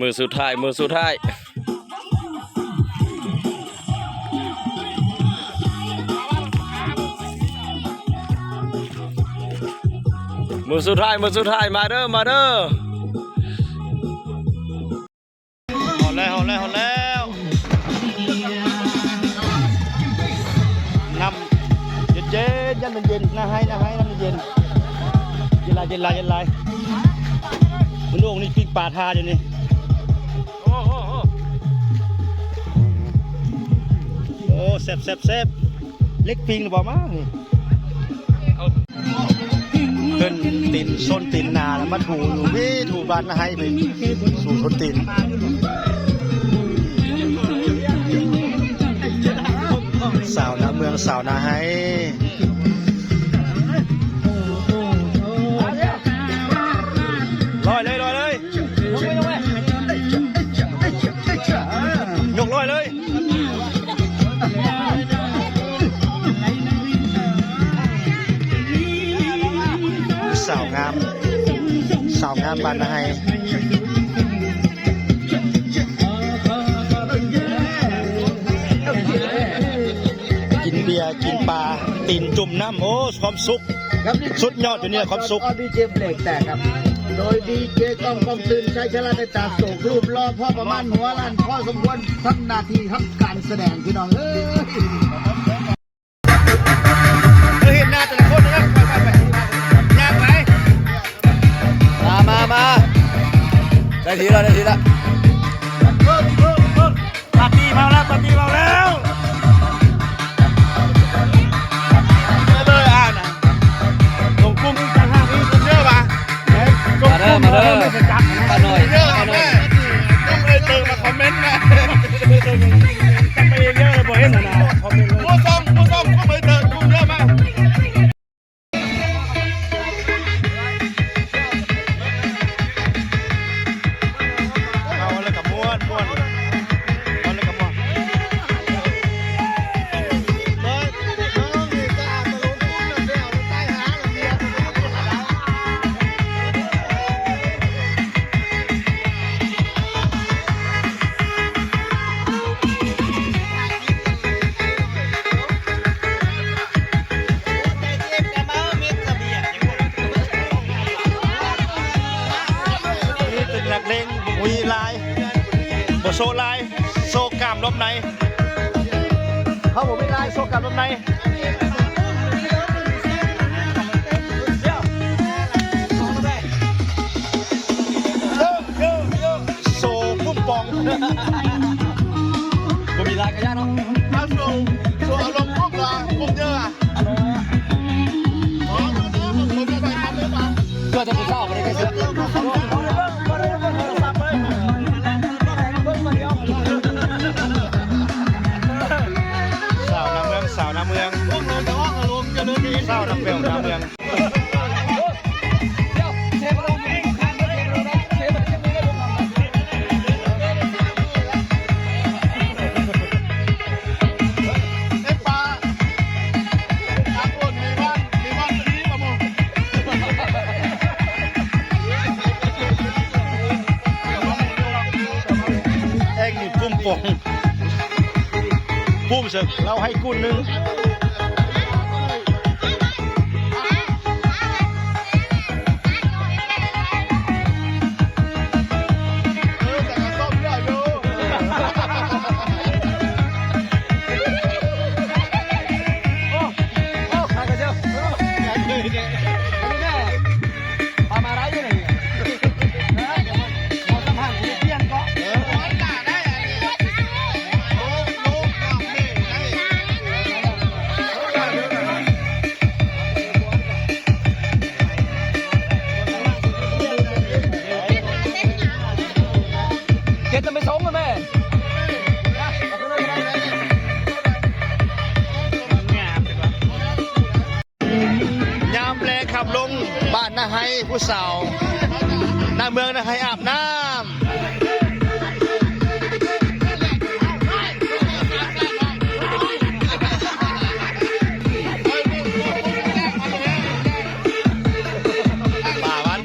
มือสุดท้ายมือสุดท้ายมือสุดท้ายมือสุดท้ายมาเด้อมาเด้อหอแล้วหอแล้วหอแล้วน้ำเย็นๆยันมันเย็นนะให้น้ำมันเย็นเย็นลายเย็นลายเย็นลายมันลูกนี่ปิ้งปลาทาอยู่นี่โอ้แซ่บเล็กปิ้งหรือเปล่ามั้งขึ้นตีนส้นตีนนาแล้วมาถูอยู่พี่ถูบ้านนะให้ไปสู่ส้นตีนสาวนาเมืองสาวนาให้ลอยเลยยกลอยเลยสาวงามบ้านนาให้กินเบียร์กินปลาตีนจุ่มน้ำโอ้ความสุขสุดยอดอยู่เนี่ยความสุขดีเจเบรกแตกครับโดยดีเจกองตื่นใช้ชลาในตาโศกรูปรอพ่อประมาณหัวล้านพ่อสมควรทั้งนาทีทั้งการแสดงพี่น้องเห็นหน้าแต่ละคนนะครับไปยากไหมมาได้ทีแล้วปาร์ตี้มาแล้วเลยอ่านนะลงกุ้งจังห้างนี้กุ้งเยอะป่ะมาเด้อขอหน่อยต้องเลยเติมมาคอมเมนต์นะจำไปเยอะเลยบ่เห็นนะคอมเมนต์เลยผู้ส่งก็ไม่เติมกุ้งเยอะมากนักเลงวีลายบโซลายโซกามลบในเขาบอกไม่ลายโซกามลบในโซปุ้มปองกูมีลายกันยากเนาะถ้าโซอารมณ์ปุ๊บละปุ๊บเยอะอ่ะเพื่อจะไปเข้าไปได้แค่เสื้อสาวน้ำเมืองสาวน้ำเบลน้ำเมืองเอ็งนี่ปุ้มปองปุ้มเสกเราให้กุ้นนึงขับลงบ้านนาไฮผู้สาวหน้าเมืองนาไฮอาบน้ำป่าวัน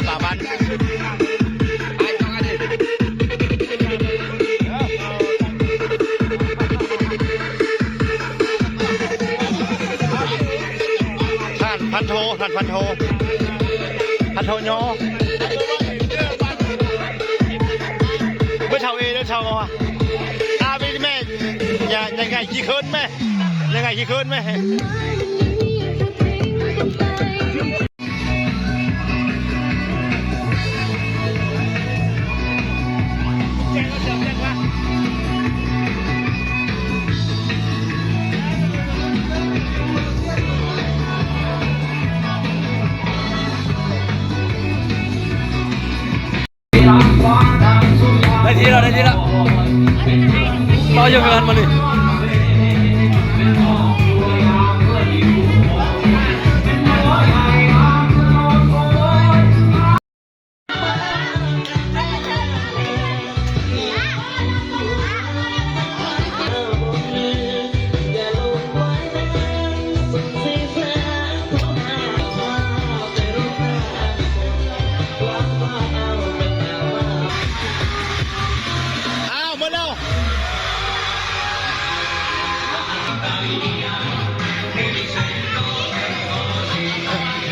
พันโทโยไม่เท่าเอแล้วเท่าอ่ะไปแม่ยังไงขี้คืนแม่ยังไงขี้คืนแม่ได้ทีแล้วรออยู่กันมาเลย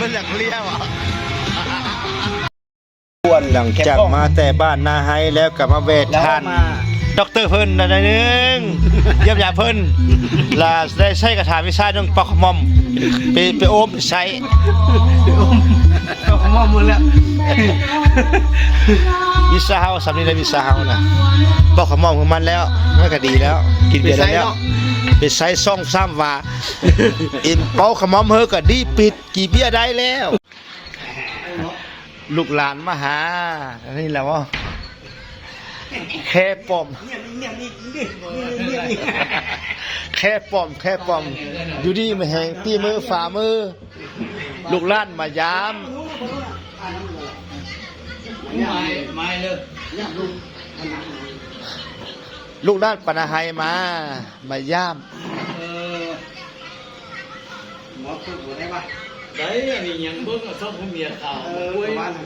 มันหลังเลี้ยวอ่ะหลังจากมาแต่บ้านนาไฮแล้วกลับมาเวททานด็อกเตอร์เพิ่นอะไรนึงเยี่ยมยาเพิ่นลาได้ใช้กระถาวิชาเรื่องปอกมอมไปโอมไปใช้ปอกมอมหมดแล้ววิชาเฮาสำนีได้วิชาเฮานะปอกมอมของมันแล้วมันก็ดีแล้วกินเบียร์แล้วไปใช้ซ่องซ้ำว่าอินเป้าขมอมเฮอก็ดีปิดกี่เบี้ยได้แล้วลูกหลานมาหาอันนี้แหละว่าแค่ปอมแค่ปอมอยู่ดีมาแหงตีมือฝ่ามือลูกหลานมายามไม่เลยลูกด้านปนาไฮมายามหมอพูดได้ปะได้นี่ยังเบิ้งชอบผู้เมียข่าวประมาณนั้น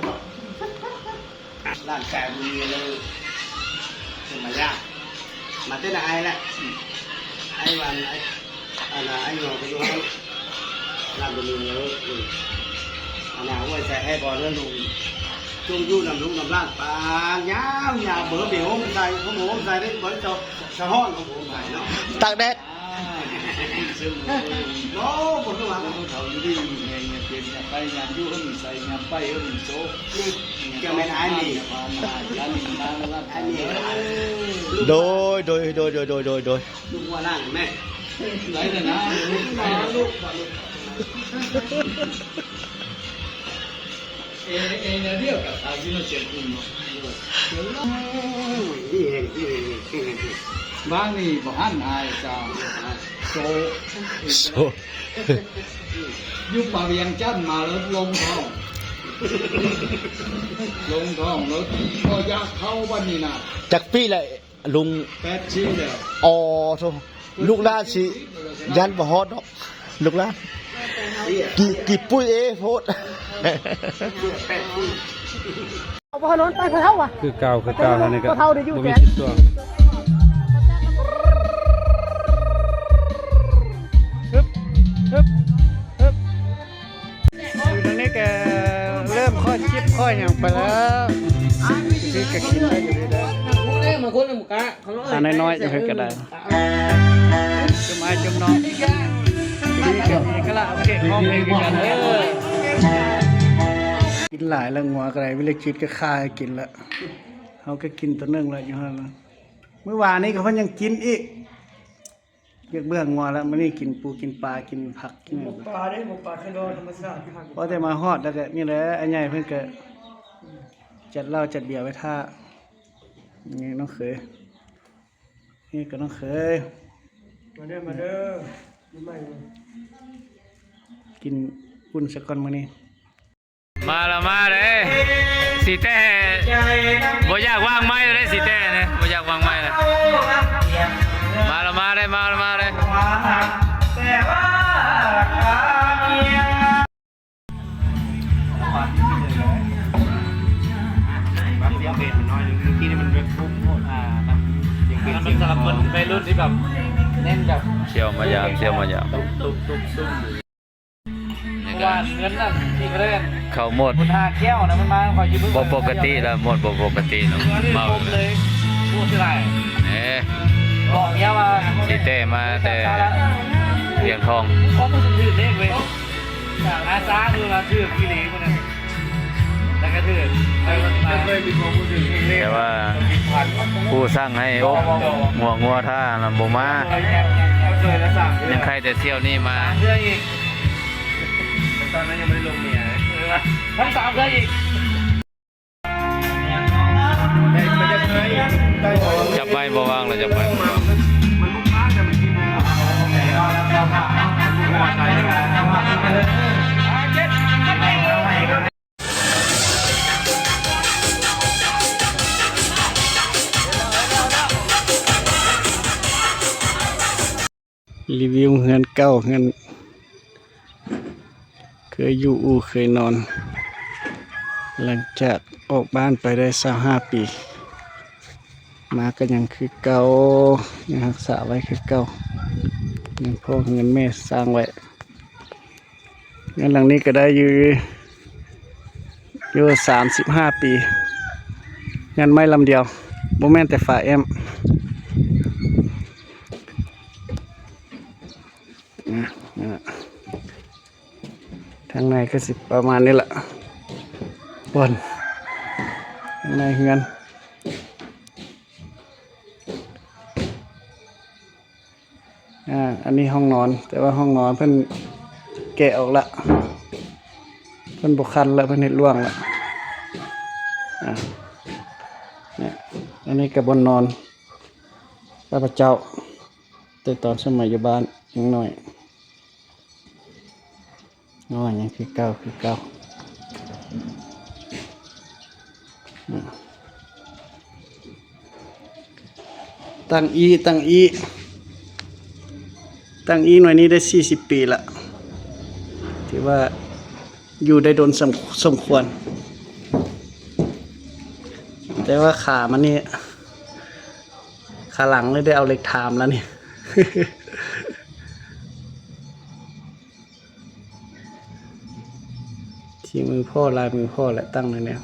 ร้านแกมีเลยสมัยยากมาเต้นไอ้แหละไอ้วันไอ้หนูก็ดูร้านบะหมี่เลยอันนั้นว่าใส่ให้บอลเรื่องลุงจุ่มยู่นำลุงนำร้านปลาเงาเบอร์เบี้ยวใส่เขาหมูใส่ได้เบอร์เจ้าสะห้อนของผมใส่เนาะตากแดดโอ้ผมต้องมาเขาอยู่ดีไงเก็บเงินไปงานยุ่งใส่งานไปโซ่เกี่ยวกับไอ้นี่โดยลูกว่านั่งแม่ไหลแต่นะลูกเอเนี่ยเดียวกับอายุเจ็ดปีบ้านนี่บ้านอายจ้าโซยุบมาเวียงจันมาแล้วลงท้องแล้วก็ยากเข้าบ้านนี่นะจากปีเลยลุง8 ชิ้นเดียวอ๋อทุลูกหลานสิยันบ่ฮอดดอกลูกหลานกี่ปุ้ยโพดเอาพอนอนไปเท่าว่ะคือเก่าท่านนี่ก็บ่มีตัวตอนนี้แกเริ่มค่อยชิบค่อยอย่างไปแล้วที่แกกินได้อยู่ได้อันน้อยๆจะเพิ่งก็ได้จุ่มไอ้จุ่มน้องนี่แกมีก็ละโอเคห้องเองกันเลยกินหลายแล้วงัวอะไรวิเลกิดก็คายกินละเขาก็กินตัวนึงแล้วอยู่ฮะเมื่อวานนี้เขาเพิ่งยังกินอีกเบื่องัวแล้วมันนี่กินปูกินปลากินผักกินปลาได้ปลาคลอธรรมชาติพอแต่มาฮอดแล้วก็นี่แหละไอ้ใหญ่เพิ่งเกิดจัดเหล้าจัดเบียร์ไว้ท่านี่น้องเขยนี่ก็น้องเขยมาเด้อกินอุ่นสักก่อนมื้อนี้มาเลยสีเต้บ่อยากวางไม้เลยสีเต้เนี่ยบ่อยากวางไม้เลยมาเลยแต่ว่าเสียงเบสมันน้อยนึงที่นี่มันเว็บปุ๊บมันสำหรับคนวัยรุ่นที่แบบเน้นแบบเชี่ยวมายามตุ๊บนี่ก็ นะ เงินนั่นที่เล่น เขาหมด คุณหาแก้วนะมันมาขอยืม บ่ปกติแล้วหมดบ่ปกติเนาะเมา เลยพูดที่ไร เอ๊ะ บอกเนี้ยมา สิเต้มาแต่เรียงทอง เขาพูดถึงเลขเว้ยจากอาซาดูมาชื่อกิเลสคนนั้นแล้วก็ถือไปวันมาเคยมีคนพูดถึงเลข แต่ว่าผู้สร้างให้โอ้งัวท่าลำบ่มา เคยแล้วสั่ง ยังใครแต่เที่ยวนี้มา เพื่ออีกตอนนั้นยังไม่ได้ลงเมียทั้งสามเพื่ออีก จับใบบ่ว่างเลยจับใบบ่ว่าง รีวิวเงินเก่าเงินเคยอยู่อู่เคยนอน หลังจากออกบ้านไปได้25 ปี มาก็ยังคือเก่ายังรักษาไว้คือเก่าเงินพ่อเงินแม่สร้างไว้เงินหลังนี้ก็ได้อยู่35 ปีเงินไม่ลำเดียวบ่แม่นแต่ฝาแอมทางในก็สิประมาณนี้แหละบนทางในเฮือนอันนี้ห้องนอนแต่ว่าห้องนอนเพิ่นแกะออกละเพิ่นบ่คันละเพิ่นเฮ็ดร่วงละเนี่ยอันนี้ก็บนนอนพระเจ้าแต่ตอนสมัยอยู่บ้านยังน้อยยังคือเก่าตั้งอีหน่วยนี้ได้40 ปีละถือว่าอยู่ได้โดนสมควรแต่ว่าขามันนี่ขาหลังเลยได้เอาเหล็กทามแล้วเนี่ยที่มือพ่อลายมือพ่อแหละตั้งในแนว